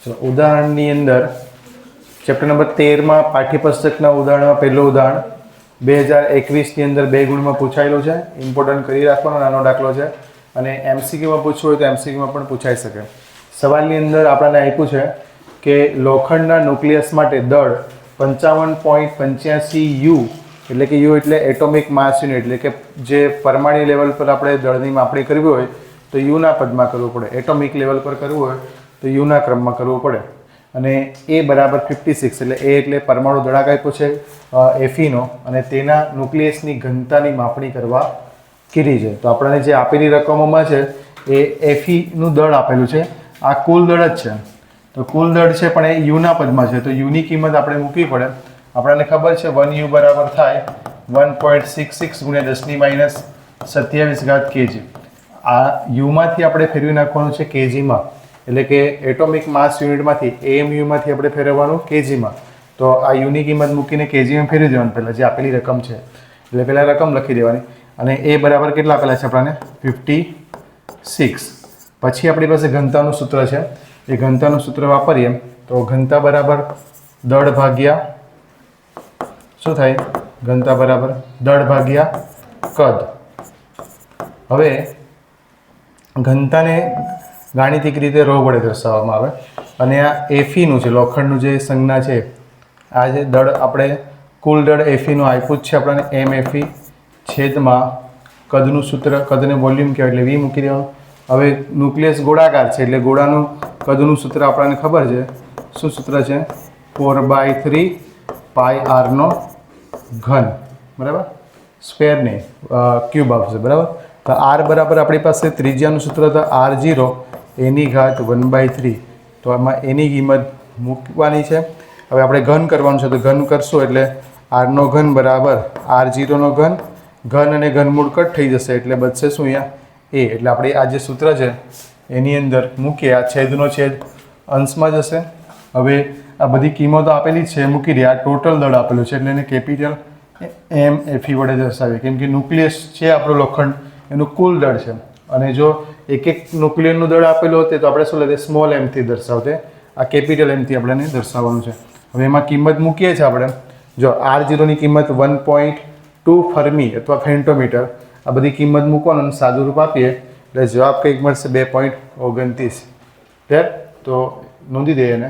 ચલો ઉદાહરણની અંદર ચેપ્ટર નંબર 13 માં પાઠ્યપુસ્તકના ઉદાહરણમાં પહેલું ઉદાહરણ 2021 ની અંદર 2 ગુણમાં પૂછાયેલું છે. ઇમ્પોર્ટન્ટ કરી રાખવાનો નાનો દાખલો છે અને એમસીક્યુમાં પૂછવું હોય તો એમસીક્યુમાં પણ પૂછાઈ શકે. સવાલની અંદર આપણને આપ્યું છે કે લોખંડના ન્યુક્લિયસ માટે દળ 55.85 યુ એટલે કે યુ એટલે એટોમિક માસ યુનિટ એટલે કે જે પરમાણુ લેવલ પર આપણે દળની માપણી કરવી હોય તો યુના પદમાં કરવું પડે. એટોમિક લેવલ પર કરવું હોય તો યુના ક્રમમાં કરવું પડે. અને એ બરાબર 56 એટલે એ એટલે પરમાણુ દળાક આપ્યો છે એફીનો અને તેના ન્યુક્લિયસની ઘનતાની માપણી કરવા કીધી છે. તો આપણને જે આપેલી રકમોમાં છે એ એફીનું દળ આપેલું છે. આ કુલ દળ જ છે. તો કુલ દળ છે પણ એ યુના પદમાં છે તો યુની કિંમત આપણે મૂકવી પડે. આપણને ખબર છે 1 યુ બરાબર થાય 1.66 ગુણ્યા 10⁻27 kg. આ યુમાંથી આપણે ફેરવી નાખવાનું છે કેજીમાં એટલે કે એટોમિક માસ યુનિટમાંથી એએમયુમાંથી આપણે ફેરવવાનું કેજીમાં. તો આ યુની કિંમત મૂકીને કેજીમાં ફેરવી દેવાનું પહેલાં જે આપેલી રકમ છે એટલે પહેલાં રકમ લખી દેવાની અને એ બરાબર કેટલા આપેલા છે આપણને 56. પછી આપણી પાસે ઘનતાનું સૂત્ર છે. એ ઘનતાનું સૂત્ર વાપરીએ તો ઘનતા બરાબર દળ ભાગ્યા શું થાય ઘનતા બરાબર દળ ભાગ્યા કદ. હવે ઘનતાને ગાણિતિક રીતે રો વડે દર્શાવવામાં આવે અને આ એફીનું છે લોખંડનું જે સંજ્ઞા છે આ જે દળ આપણે કુલ દળ એફીનું આપ્યું જ છે આપણને એમ એફી છેદમાં કદનું સૂત્ર કદને વોલ્યુમ કહેવાય એટલે વી મૂકી દેવાનું. હવે ન્યુક્લિયસ ગોળાકાર છે એટલે ગોળાનું કદનું સૂત્ર આપણને ખબર છે. શું સૂત્ર છે 4/3 પાઈ આરનો ઘન બરાબર સ્ક્વેર નહીં ક્યુબ આવશે બરાબર. તો આર બરાબર આપણી પાસે ત્રિજ્યાનું સૂત્ર તો r0 એની ઘાત 1/3. તો આમાં એની કિંમત મૂકવાની છે. હવે આપણે ઘન કરવાનું છે તો ઘન કરશું એટલે આરનો ઘન બરાબર r0નો ઘન ઘન અને ઘનમૂળ કટ થઈ જશે એટલે બચશે શું અહીંયા એ. એટલે આપણે આ જે સૂત્ર છે એની અંદર મૂકીએ. આ છેદનો છેદ અંશમાં જશે. હવે આ બધી કિંમતો આપેલી જ છે મૂકી દે. આ ટોટલ દળ આપેલું છે એટલે એને કેપિટલ એમ એફી વડે દર્શાવીએ કેમ કે ન્યુક્લિયસ છે આપણું લોખંડ એનું કુલ દળ છે અને જો એક એક ન્યુક્લિયરનું દળ આપેલું હોતે તો આપણે શું લઈએ સ્મોલ એમથી દર્શાવતે. આ કેપિટલ એમથી આપણે દર્શાવવાનું છે. હવે એમાં કિંમત મૂકીએ છીએ આપણે. જો r0ની કિંમત 1.2 ફર્મી અથવા ફેન્ટોમીટર આ બધી કિંમત મૂકવાનું અને સાદું રૂપ આપીએ એટલે જવાબ કંઈક મળશે 2.29. તો નોંધી દઈએ એને.